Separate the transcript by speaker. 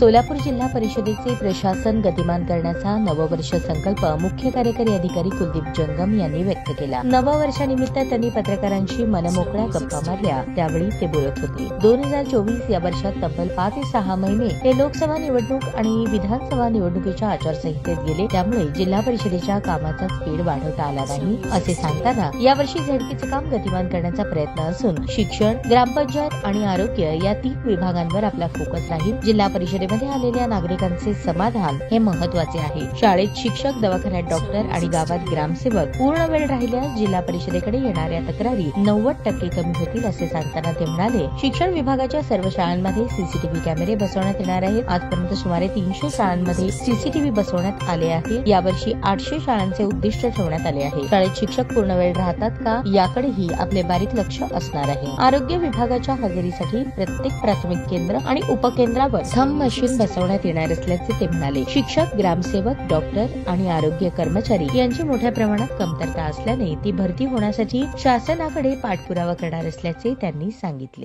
Speaker 1: सोलापूर जिल्हा परिषदेचे प्रशासन गतिमान करण्याचा नववर्ष संकल्प मुख्य कार्यकारी अधिकारी कुलदीप जंगम यांनी व्यक्त केला। नववर्षानिमित्त त्यांनी पत्रकारांशी मनमोकळ्या गप्पा मारल्या, त्यावेळी ते बोलत होते। 2024 या वर्षात तब्बल 5 ते 6 महिने हे लोकसभा निवडणूक आणि विधानसभा निवडणुकीच्या आचारसंहितेत गेले, त्यामुळे जिल्हा परिषदेच्या कामाचा स्पीड वाढवता आला नाही असे सांगताना यावर्षी झडपीचे काम गतिमान करण्याचा प्रयत्न असून शिक्षण, ग्रामपंचायत आणि आरोग्य या 3 विभागांवर आपला फोकस राहील। जिल्हा परिषदेमध्ये आलेल्या नागरिकांचे समाधान हे महत्वाचे आहे। शाळेत शिक्षक, दवाखान्यात डॉक्टर आणि गावात ग्रामसेवक पूर्ण वेळ राहिल्यास जिल्हा परिषदेकडे येणाऱ्या तक्रारी 90% कमी होतील असे सांगताना ते म्हणाले, शिक्षण विभागाच्या सर्व शाळांमध्ये सीसीटीव्ही कॅमेरे बसवण्यात येणार आहेत। आजपर्यंत सुमारे 300 शाळांमध्ये सीसीटीव्ही बसवण्यात आले आहे। यावर्षी 800 शाळांचे उद्दिष्ट ठेवण्यात आले आहे। शाळेत शिक्षक पूर्ण वेळ राहतात का याकडेही आपले बारीक लक्ष असणार आहे। आरोग्य विभागाच्या हजेरीसाठी प्रत्येक प्राथमिक केंद्र आणि उपकेंद्रावर थंब मशीन बसवण्यात येणार असल्याचे ते म्हणाले। शिक्षक, ग्रामसेवक, डॉक्टर आणि आरोग्य कर्मचारी यांची मोठ्या प्रमाणात कमतरता असल्याने ती भरती होण्यासाठी शासनाकडे पाठपुरावा करणार असल्याचे त्यांनी सांगितले।